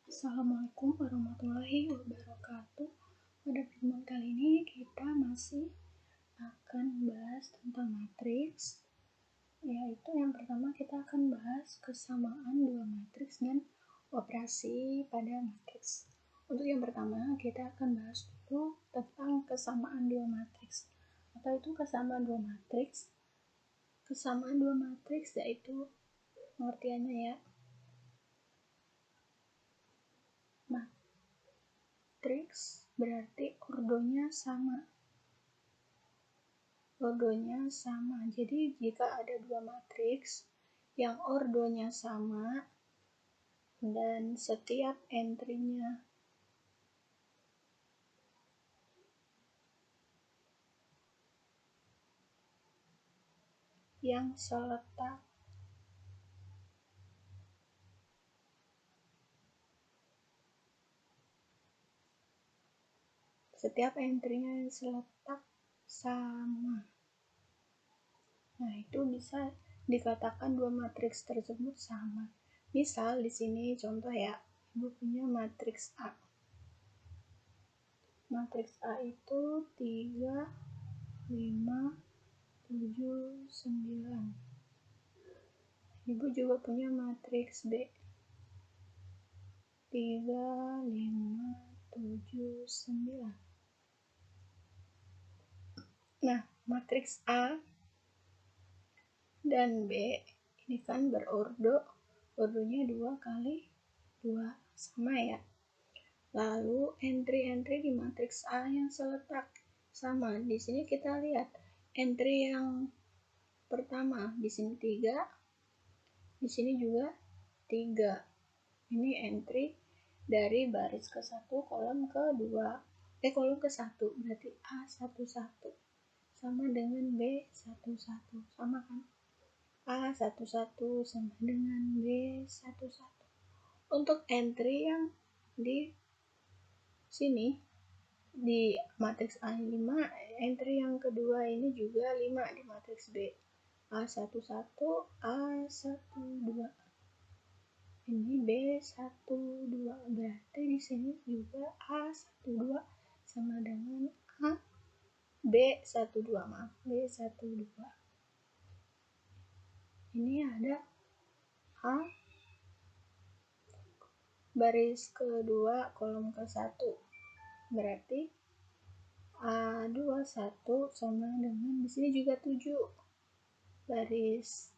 Assalamualaikum warahmatullahi wabarakatuh. Pada pertemuan kali ini kita masih akan bahas tentang matriks, yaitu yang pertama kita akan bahas kesamaan dua matriks dan operasi pada matriks. Untuk yang pertama kita akan bahas dulu tentang kesamaan dua matriks. Apa itu kesamaan dua matriks? Kesamaan dua matriks yaitu pengertiannya ya. Matriks berarti ordonya sama. Jadi jika ada dua matriks yang ordonya sama dan setiap entry-nya yang seletak sama. Nah, itu bisa dikatakan dua matriks tersebut sama. Misal di sini contoh ya, Ibu punya matriks A. Matriks A itu 3, 5, 7, 9. Ibu juga punya matriks B. 3, 5, 7, 9. Nah, matriks A dan B ini kan ordonya 2 kali 2, sama ya. Lalu entry-entry di matriks A yang seletak sama. Di sini kita lihat entry yang pertama, di sini 3, di sini juga 3. Ini entry dari baris ke-1 kolom ke-2. Kolom ke-1 berarti A11 sama dengan B11. Sama kan? A11 sama dengan B11. Untuk entry yang di sini di matriks A5, entry yang kedua ini juga 5 di matriks B. A11, A12. Ini B12, berarti di sini juga A12 sama dengan B12. Ini ada A baris kedua kolom ke-1. Berarti A21 sama dengan di sini juga 7. Baris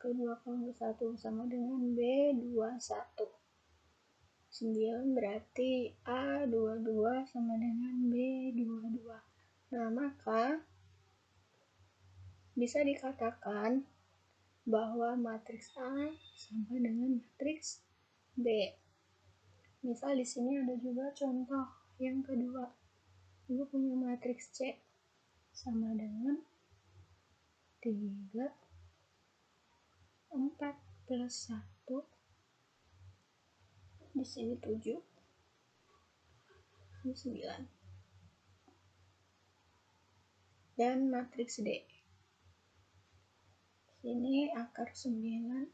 kedua kolom ke-1 sama dengan B21. 9 berarti A22 sama dengan B22. Nah, maka bisa dikatakan bahwa matriks A sama dengan matriks B. Misal di sini ada juga contoh yang kedua. Ibu punya matriks C sama dengan 3, 4 plus 1. Di sini 7, ini 9. Dan matriks D. Sini akar 9,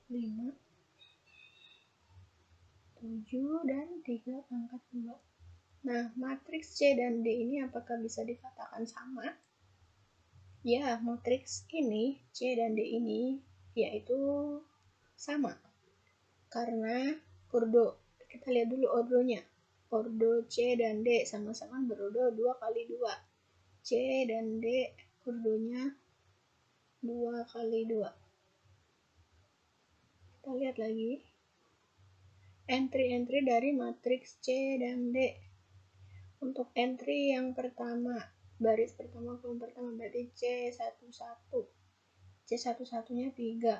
5, 7, dan 3 pangkat 2. Nah, matriks C dan D ini apakah bisa dikatakan sama? Ya, matriks ini, C dan D ini, yaitu sama. Karena kita lihat dulu ordonya. Ordo C dan D sama-sama berordo 2 kali 2. C dan D ordonya 2 kali 2. Kita lihat lagi. Entry-entry dari matriks C dan D. Untuk entry yang pertama, baris pertama, kolom pertama berarti C11. C11-nya 3.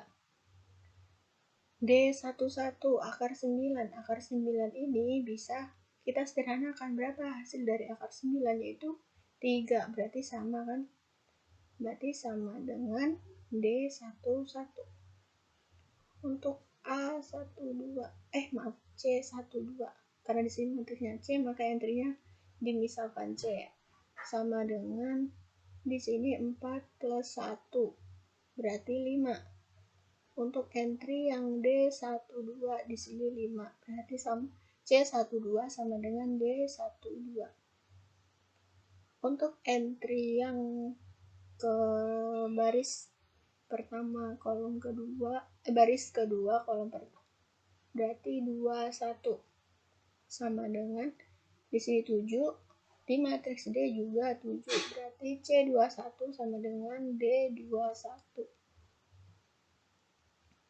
D11 akar 9. Akar 9 ini bisa kita sederhanakan. Berapa hasil dari akar 9? Yaitu 3. Berarti sama kan? Berarti sama dengan D11. Untuk C12. Karena di sini matriksnya C, maka entry-nya dimisalkan C. Sama dengan di sini 4 plus 1. Berarti 5. Untuk entry yang D12 di sini 5, berarti sama C12 sama dengan D12. Untuk entry yang ke baris pertama kolom kedua, baris kedua kolom pertama, berarti 21 sama dengan di sini 7, di matriks D juga 7, berarti C21 sama dengan D21.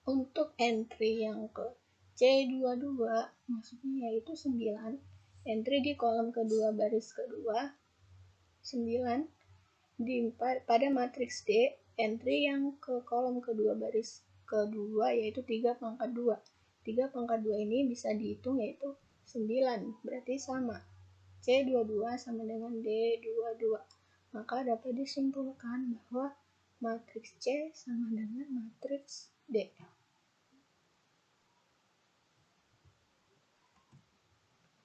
Untuk entry yang ke C22 maksudnya yaitu 9, entry di kolom kedua baris kedua 9, pada matriks D, entry yang ke kolom kedua baris kedua yaitu 3 pangkat 2. 3 pangkat 2 ini bisa dihitung yaitu 9, berarti sama. C22 sama dengan D22. Maka dapat disimpulkan bahwa matriks C sama dengan matriks D.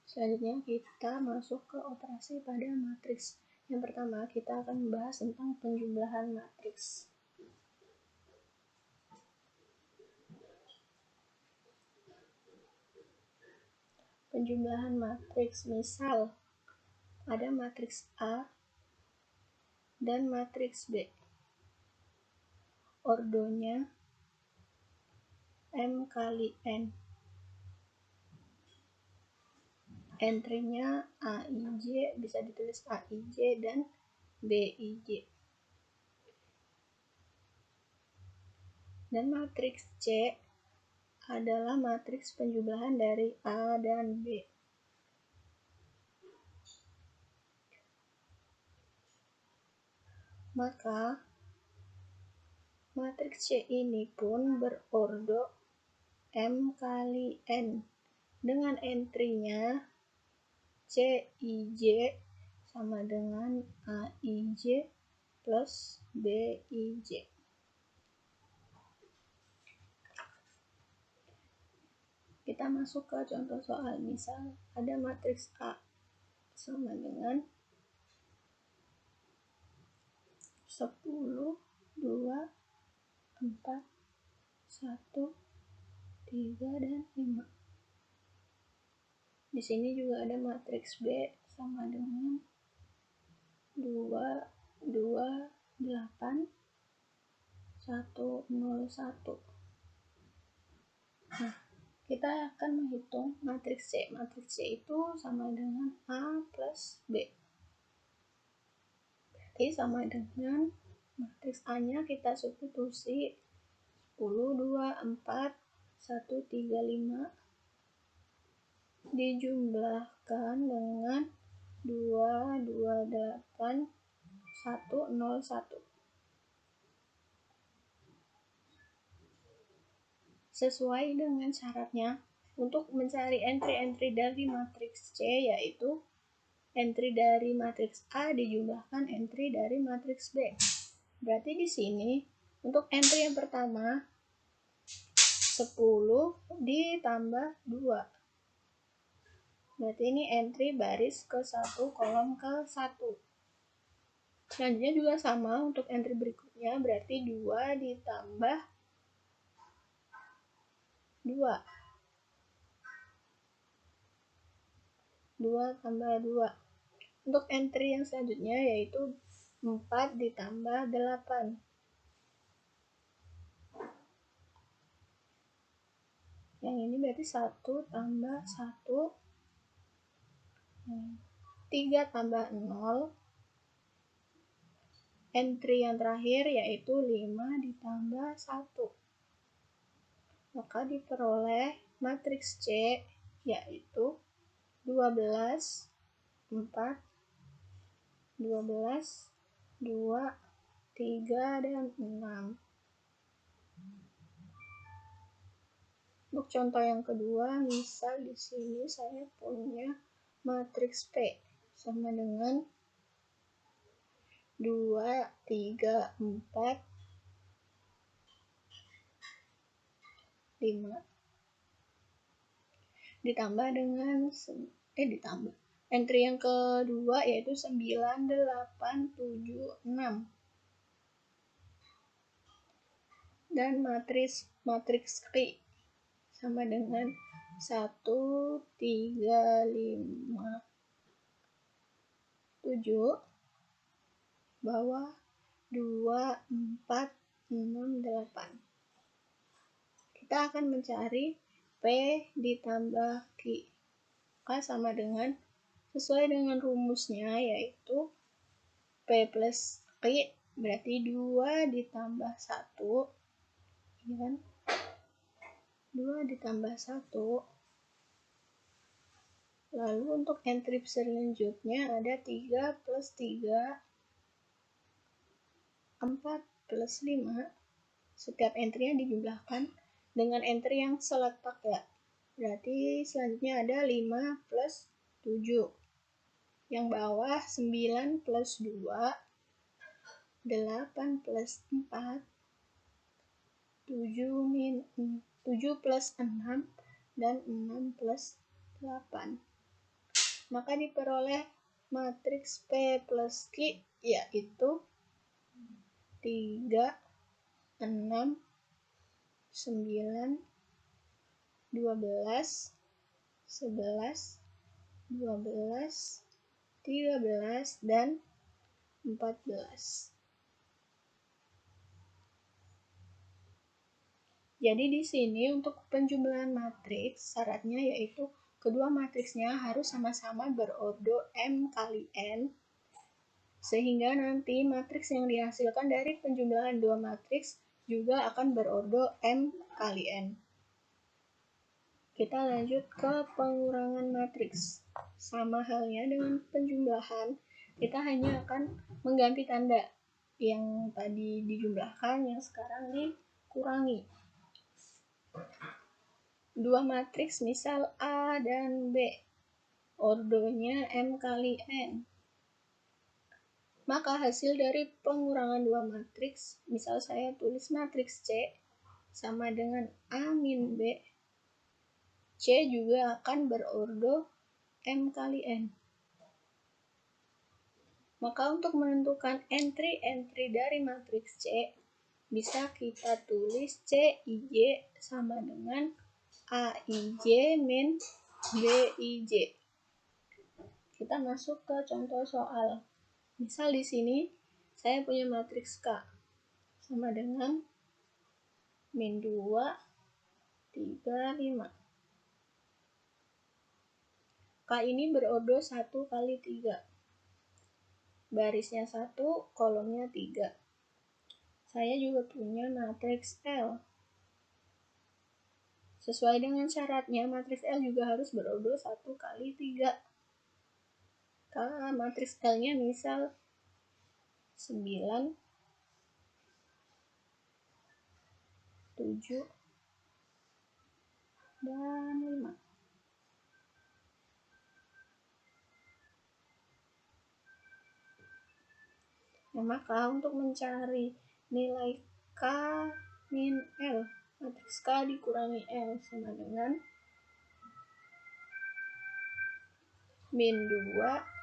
Selanjutnya kita masuk ke operasi pada matriks. Yang pertama kita akan membahas tentang penjumlahan matriks. Penjumlahan matriks, misal ada matriks A dan matriks B. Ordonya M kali N. Entry-nya AIJ, bisa ditulis AIJ dan BIJ. Dan matriks C adalah matriks penjumlahan dari A dan B. Maka matriks C ini pun berordo M kali N dengan entry-nya CIJ sama dengan AIJ plus BIJ. Kita masuk ke contoh soal. Misal ada matriks A sama dengan 10, 2, 4, 1, 3, dan 5. Di sini juga ada matriks B sama dengan 2, 8, 1, 0, 1. Nah, kita akan menghitung matriks C. Matriks C itu sama dengan A plus B. Berarti sama dengan matriks A-nya kita substitusi 10, 2, 4, 1, 3, 5 dijumlahkan dengan 2, 2, 8, 1, 0, 1. Sesuai dengan syaratnya, untuk mencari entry-entry dari matriks C, yaitu entry dari matriks A dijumlahkan entry dari matriks B. Berarti di sini untuk entry yang pertama 10 ditambah 2. Berarti ini entry baris ke-1 kolom ke-1. Selanjutnya juga sama untuk entry berikutnya, berarti 2 ditambah 2. 2 tambah 2. Untuk entry yang selanjutnya yaitu 4 ditambah 8. Yang ini berarti 1 tambah 1. 3 tambah 0. Entry yang terakhir yaitu 5 ditambah 1. Maka diperoleh matriks C yaitu 12, 4, 12, 2, 3, dan 6. Untuk contoh yang kedua, misal di sini saya punya matriks P sama dengan 2, 3, 4, 5 ditambah dengan entry yang kedua yaitu 9, 8, 7, 6. Dan matriks Q sama dengan 1, 3, 5, 7, bawah 2, 4, 6, 8. Kita akan mencari P ditambah Q. Maka sama dengan, sesuai dengan rumusnya, yaitu P plus Q berarti 2 ditambah 1, ya kan? 2 ditambah 1. Lalu untuk entry selanjutnya ada 3 plus 3, 4 plus 5. Setiap entry-nya dijumlahkan dengan entry yang seletak ya. Berarti selanjutnya ada 5 plus 7. Yang bawah 9 plus 2, 8 plus 4, 7 plus 6, dan 6 plus 8. Maka diperoleh matriks P plus Q yaitu 3, 6, 9, 12, 11, 12, 13, dan 14. Jadi di sini untuk penjumlahan matriks syaratnya yaitu kedua matriksnya harus sama-sama berordo M kali N, sehingga nanti matriks yang dihasilkan dari penjumlahan dua matriks juga akan berordo M kali N. Kita lanjut ke pengurangan matriks. Sama halnya dengan penjumlahan, kita hanya akan mengganti tanda yang tadi dijumlahkan, yang sekarang dikurangi. Dua matriks misal A dan B, ordonya M kali N. Maka hasil dari pengurangan dua matriks, misal saya tulis matriks C sama dengan A min B, C juga akan berordo M kali N. Maka untuk menentukan entry-entry dari matriks C, bisa kita tulis CIJ sama dengan AIJ min BIJ. Kita masuk ke contoh soal. Misal di sini saya punya matriks K sama dengan min 2, 3, 5. K ini berordo 1 kali 3. Barisnya 1, kolomnya 3. Saya juga punya matriks L. Sesuai dengan syaratnya, matriks L juga harus berordo 1 kali 3. Kalau matriks L-nya misal 9, 7, dan 5. Nah, maka untuk mencari nilai K min L, matriks K dikurangi L sama dengan min 2,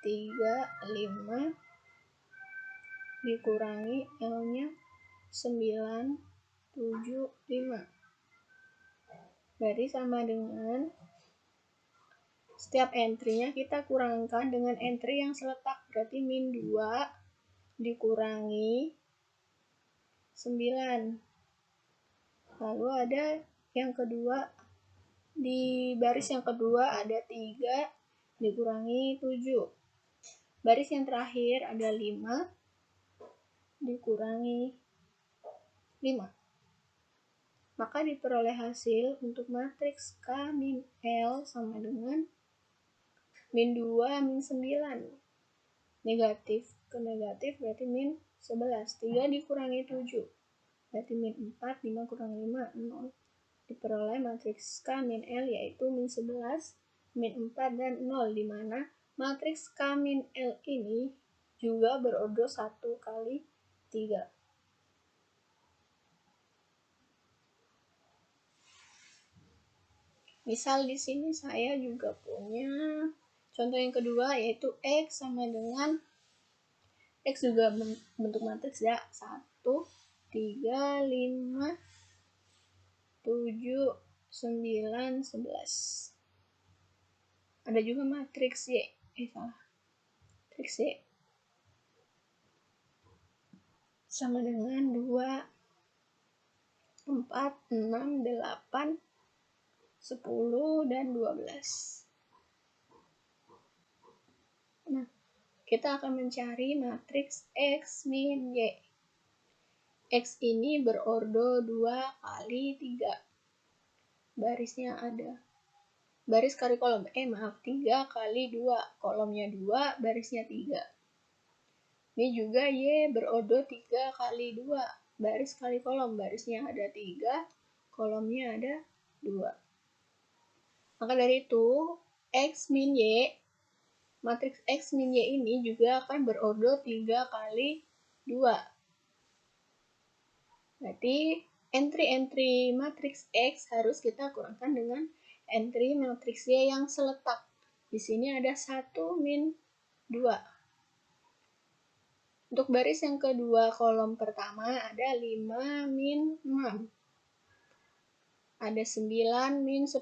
3, 5 dikurangi L-nya 9, 7, 5. Berarti sama dengan setiap entry-nya kita kurangkan dengan entry yang seletak. Berarti min 2 dikurangi 9. Lalu ada yang kedua, di baris yang kedua ada 3 dikurangi 7. Baris yang terakhir ada 5 dikurangi 5. Maka diperoleh hasil untuk matriks K min L sama dengan min 2 min 9. Negatif ke negatif berarti min 11. 3 dikurangi 7 berarti min 4. 5 kurangi 5, 0. Diperoleh matriks K min L yaitu min 11, min 4, dan 0, di mana matriks K min L ini juga berordo 1 kali 3. Misal di sini saya juga punya contoh yang kedua yaitu X sama dengan X juga bentuk matriks ya, 1, 3, 5, 7, 9, 11. Ada juga matriks Y. Salah. Matriks Y sama dengan 2, 4, 6, 8, 10, dan 12. Nah, kita akan mencari matriks X min Y. X ini berordo 2 kali 3. Barisnya ada. Baris kali kolom. 3 kali 2. Kolomnya 2, barisnya 3. Ini juga Y berordo 3 kali 2. Baris kali kolom. Barisnya ada 3, kolomnya ada 2. Maka dari itu, X min Y, matriks X min Y ini juga akan berordo 3 kali 2. Berarti entry-entry matriks X harus kita kurangkan dengan entry matriks Y yang seletak. Di sini ada 1 min 2. Untuk baris yang kedua kolom pertama ada 5 min 6. Ada 9 min 10.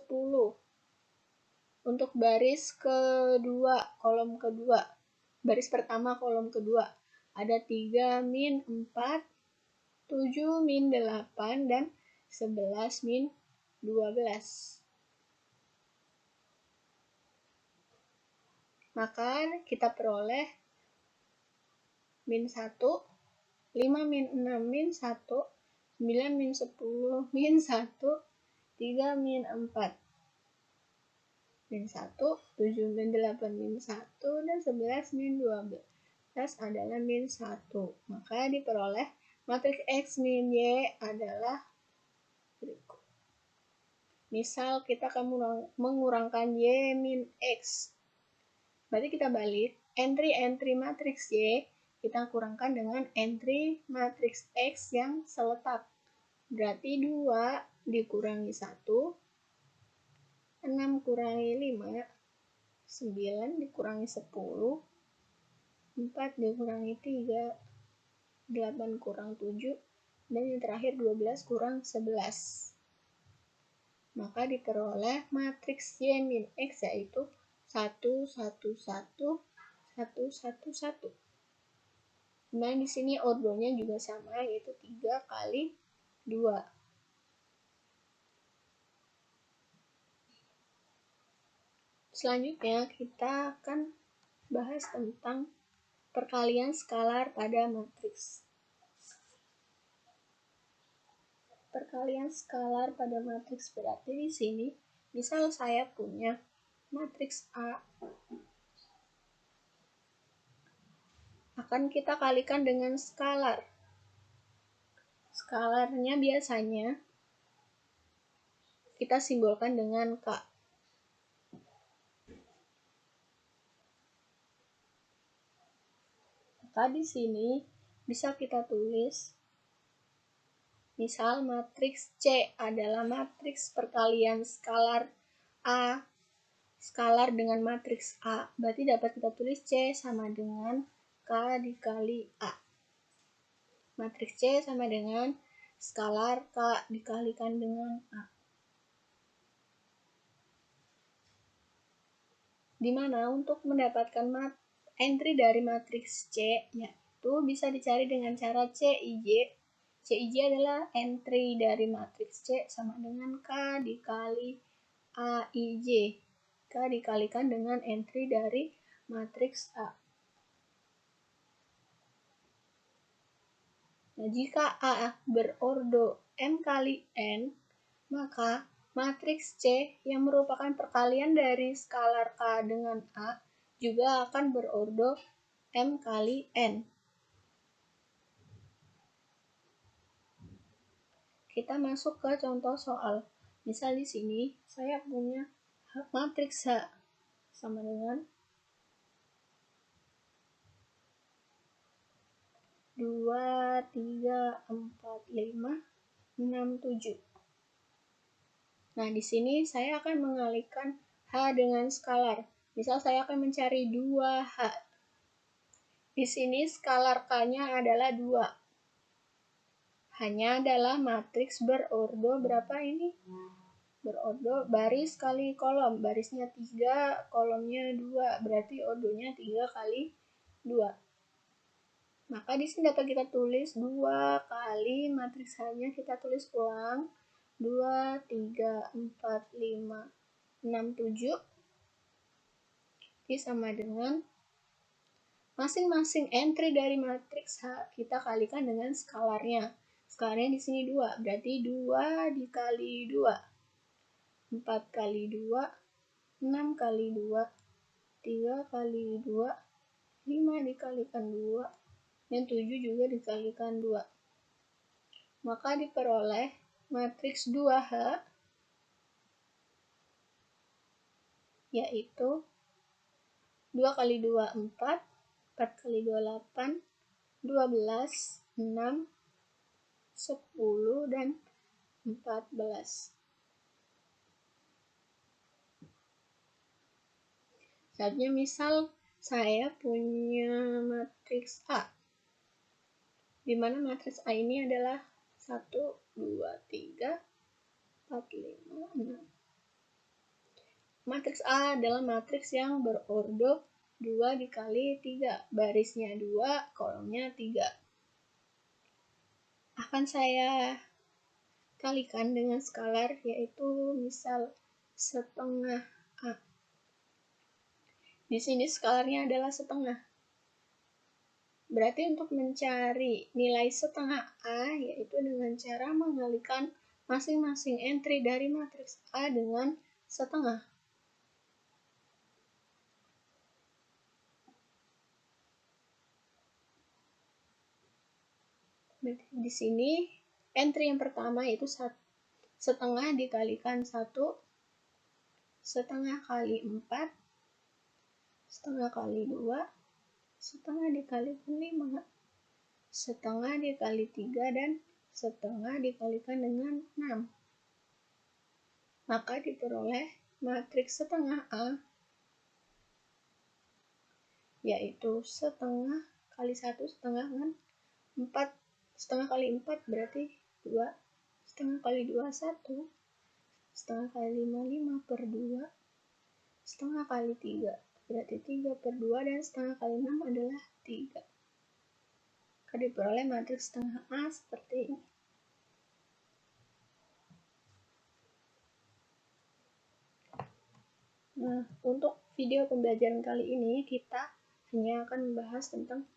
Untuk baris kedua kolom kedua, baris pertama kolom kedua ada 3 min 4, 7 min 8, dan 11 min 12. Maka kita peroleh min 1, 5 min 6 min 1, 9 min 10 min 1, 3 min 4 min 1, 7 min 8 min 1, dan 11 min 12 adalah min 1. Maka diperoleh matriks X min Y adalah berikut. Misal kita akan mengurangkan Y min X. Berarti kita balik, entry matriks Y kita kurangkan dengan entry matriks X yang seletak. Berarti 2 dikurangi 1, 6 kurangi 5, 9 dikurangi 10, 4 dikurangi 3, 8 kurang 7, dan yang terakhir 12 kurang 11. Maka diperoleh matriks Y min X yaitu 1, 1, 1, 1, 1, 1. Nah, di sini ordonya juga sama, yaitu 3 kali 2. Selanjutnya, kita akan bahas tentang perkalian skalar pada matriks. Perkalian skalar pada matriks berarti di sini, misal saya punya matriks A, akan kita kalikan dengan skalar. Skalarnya biasanya kita simbolkan dengan K. Maka di sini bisa kita tulis, misal matriks C adalah matriks perkalian skalar A, skalar dengan matriks A. Berarti dapat kita tulis C sama dengan K dikali A. Matriks C sama dengan skalar K dikalikan dengan A. Dimana untuk mendapatkan entry dari matriks C, yaitu bisa dicari dengan cara CIJ. CIJ adalah entry dari matriks C sama dengan K dikali AIJ. K dikalikan dengan entry dari matriks A. Nah, jika A berordo M kali N, maka matriks C yang merupakan perkalian dari skalar K dengan A juga akan berordo M kali N. Kita masuk ke contoh soal. Misal di sini saya punya matriks H sama dengan 2, 3, 4, 5, 6, 7. Nah, di sini saya akan mengalihkan H dengan skalar. Misal saya akan mencari 2H. Di sini skalar K-nya adalah 2. H hanya adalah matriks berordo berapa ini? Berordo baris kali kolom. Barisnya 3, kolomnya 2. Berarti ordonya 3 kali 2. Maka di sini dapat kita tulis 2 kali matriks hanya kita tulis ulang. 2, 3, 4, 5, 6, 7. Ini sama dengan masing-masing entry dari matriks kita kalikan dengan skalarnya. Skalarnya di sini 2, berarti 2 dikali 2. 4 kali 2, 6 kali 2, 3 kali 2, 5 dikalikan 2, dan 7 juga dikalikan 2. Maka diperoleh matriks 2H, yaitu 2 kali 2, 4, 4 kali 2, 8, 12, 6, 10, dan 14. Selanjutnya misal saya punya matriks A, di mana matriks A ini adalah 1, 2, 3, 4, 5, 6. Matriks A adalah matriks yang berordo 2 dikali 3, barisnya 2, kolomnya 3. Akan saya kalikan dengan skalar, yaitu misal setengah A. Di sini skalarnya adalah setengah. Berarti untuk mencari nilai setengah A, yaitu dengan cara mengalikan masing-masing entry dari matriks A dengan setengah. Di sini entry yang pertama yaitu setengah dikalikan 1, setengah kali 4, setengah kali 2, setengah dikalikan 5, setengah dikali 3, dan setengah dikalikan dengan 6. Maka diperoleh matriks setengah A, yaitu setengah kali 1 setengah kan 4, setengah kali 4 berarti 2, setengah kali 2 1, setengah kali 5 5 per 2, setengah kali 3 berarti 3 per 2, dan setengah kali 6 adalah 3. Maka diperoleh matriks setengah A seperti ini. Nah, untuk video pembelajaran kali ini kita hanya akan membahas tentang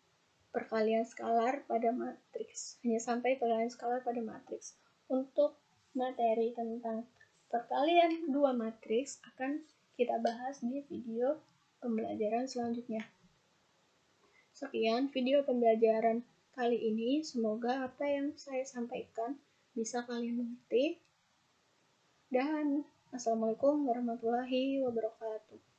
perkalian skalar pada matriks. Hanya sampai perkalian skalar pada matriks. Untuk materi tentang perkalian dua matriks akan kita bahas di video pembelajaran selanjutnya. Sekian video pembelajaran kali ini. Semoga apa yang saya sampaikan bisa kalian mengerti. Dan Assalamualaikum warahmatullahi wabarakatuh.